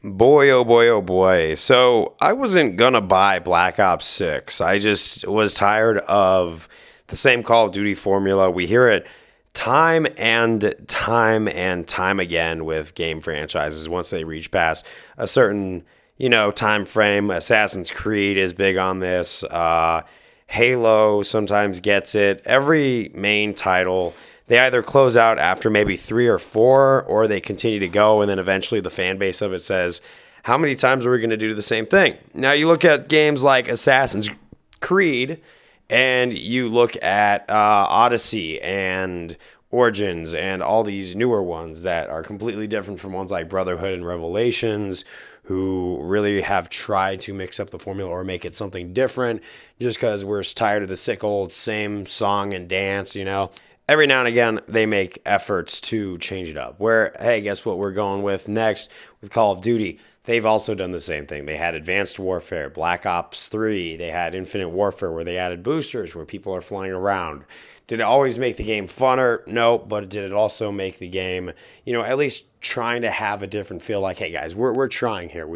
Boy, oh boy, oh boy. So I wasn't gonna buy Black Ops 6. I just was tired of the same Call of Duty formula. We hear it time and time again with game franchises once they reach past a certain, time frame. Assassin's Creed is big on this. Halo sometimes gets it. Every main title they either close out after maybe three or four, or they continue to go, and then eventually the fan base of it says, how many times are we going to do the same thing? Now, you look at games like Assassin's Creed, and you look at Odyssey and Origins and all these newer ones that are completely different from ones like Brotherhood and Revelations, who really have tried to mix up the formula or make it something different just because we're tired of the sick old same song and dance. Every now and again, they make efforts to change it up. Where, hey, guess what we're going with next with Call of Duty? They've also done the same thing. They had Advanced Warfare, Black Ops 3. They had Infinite Warfare where they added boosters where people are flying around. Did it always make the game funner? No, but did it also make the game, at least trying to have a different feel like, hey, guys, we're trying here.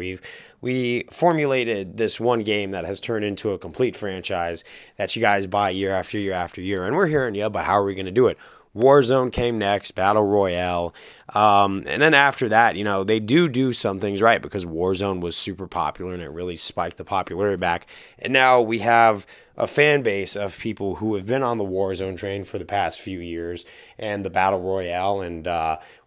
We formulated this one game that has turned into a complete franchise that you guys buy year after year after year, and we're hearing you, but how are we going to do it? Warzone came next, Battle Royale. And then after that, they do some things right because Warzone was super popular and it really spiked the popularity back. And now we have a fan base of people who have been on the Warzone train for the past few years and the Battle Royale and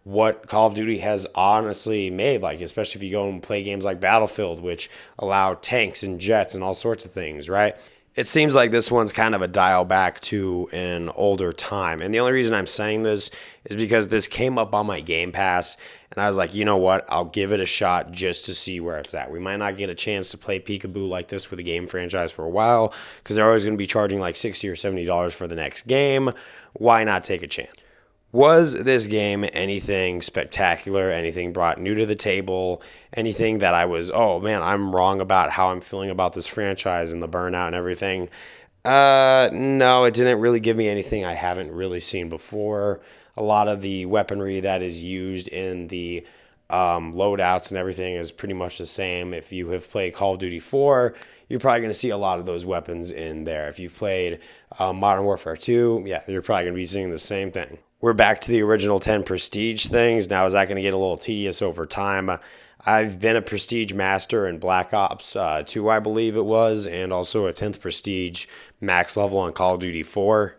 what Call of Duty has honestly made, like especially if you go and play games like Battlefield, which allow tanks and jets and all sorts of things, right? It seems like this one's kind of a dial back to an older time. And the only reason I'm saying this is because this came up on my Gamepass, and I was like, you know what? I'll give it a shot just to see where it's at. We might not get a chance to play peekaboo like this with a game franchise for a while because they're always going to be charging like $60 or $70 for the next game. Why not take a chance? Was this game anything spectacular, anything brought new to the table, anything that I was, oh man, I'm wrong about how I'm feeling about this franchise and the burnout and everything? No, it didn't really give me anything I haven't really seen before. A lot of the weaponry that is used in the loadouts and everything is pretty much the same. If you have played Call of Duty 4, you're probably going to see a lot of those weapons in there. If you've played Modern Warfare 2, yeah, you're probably going to be seeing the same thing. We're back to the original 10 prestige things. Now, is that going to get a little tedious over time? I've been a prestige master in Black Ops 2, I believe it was, and also a 10th prestige max level on Call of Duty 4.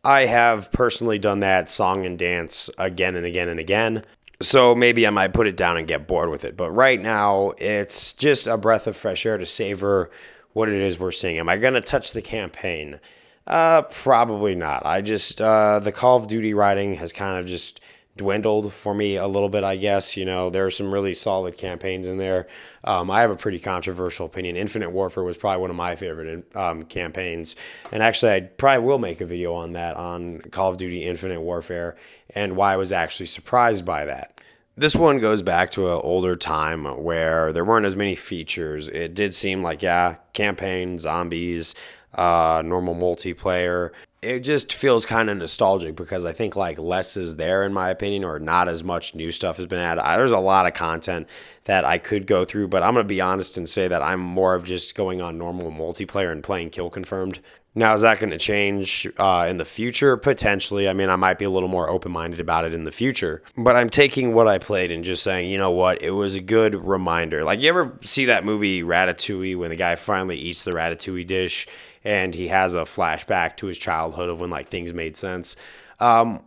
I have personally done that song and dance again and again and again. So maybe I might put it down and get bored with it. But right now, it's just a breath of fresh air to savor what it is we're seeing. Am I going to touch the campaign? Probably not. The Call of Duty writing has kind of just dwindled for me a little bit, I guess. There are some really solid campaigns in there. I have a pretty controversial opinion. Infinite Warfare was probably one of my favorite campaigns. And actually, I probably will make a video on that, on Call of Duty Infinite Warfare, and why I was actually surprised by that. This one goes back to an older time where there weren't as many features. It did seem like, yeah, campaign, zombies, normal multiplayer. It just feels kind of nostalgic because I think like less is there in my opinion, or not as much new stuff has been added. There's a lot of content that I could go through, but I'm going to be honest and say that I'm more of just going on normal multiplayer and playing Kill Confirmed. Now, is that going to change in the future? Potentially. I mean, I might be a little more open-minded about it in the future, but I'm taking what I played and just saying, you know what, it was a good reminder. Like, you ever see that movie Ratatouille when the guy finally eats the ratatouille dish and he has a flashback to his childhood of when like things made sense?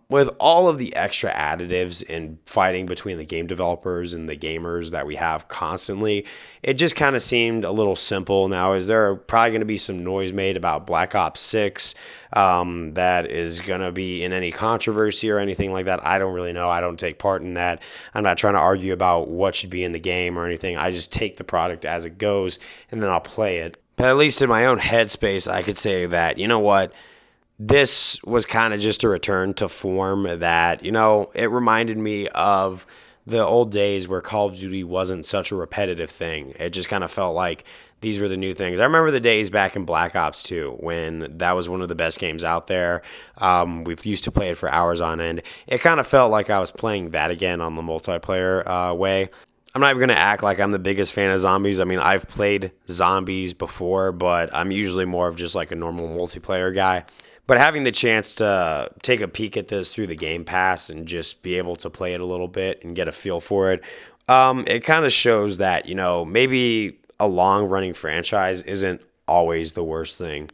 With all of the extra additives and fighting between the game developers and the gamers that we have constantly, it just kind of seemed a little simple. Now, is there probably going to be some noise made about Black Ops 6 that is going to be in any controversy or anything like that? I don't really know. I don't take part in that. I'm not trying to argue about what should be in the game or anything. I just take the product as it goes and then I'll play it. But at least in my own headspace, I could say that, you know what? This was kind of just a return to form that, it reminded me of the old days where Call of Duty wasn't such a repetitive thing. It just kind of felt like these were the new things. I remember the days back in Black Ops 2 when that was one of the best games out there. We used to play it for hours on end. It kind of felt like I was playing that again on the multiplayer way. I'm not even going to act like I'm the biggest fan of zombies. I mean, I've played zombies before, but I'm usually more of just like a normal multiplayer guy. But having the chance to take a peek at this through the Game Pass and just be able to play it a little bit and get a feel for it, it kind of shows that, maybe a long running franchise isn't always the worst thing.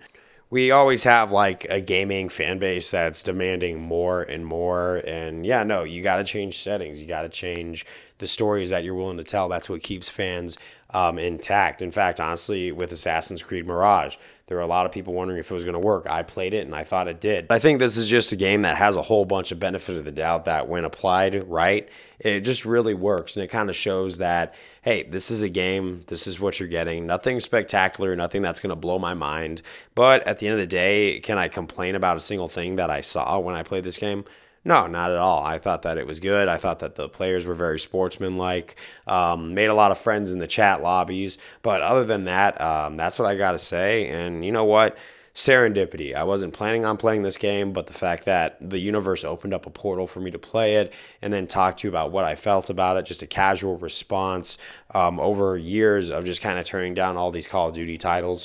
We always have like a gaming fan base that's demanding more and more. And yeah, no, you got to change settings. You got to change the stories that you're willing to tell. That's what keeps fans intact. In fact, honestly, with Assassin's Creed Mirage, there were a lot of people wondering if it was going to work. I played it and I thought it did. I think this is just a game that has a whole bunch of benefit of the doubt that when applied right, it just really works. And it kind of shows that, hey, this is a game. This is what you're getting. Nothing spectacular, nothing that's going to blow my mind. But at the end of the day, can I complain about a single thing that I saw when I played this game? No, not at all. I thought that it was good. I thought that the players were very sportsmanlike, made a lot of friends in the chat lobbies. But other than that, that's what I got to say. And you know what? Serendipity. I wasn't planning on playing this game, but the fact that the universe opened up a portal for me to play it and then talk to you about what I felt about it, just a casual response over years of just kind of turning down all these Call of Duty titles.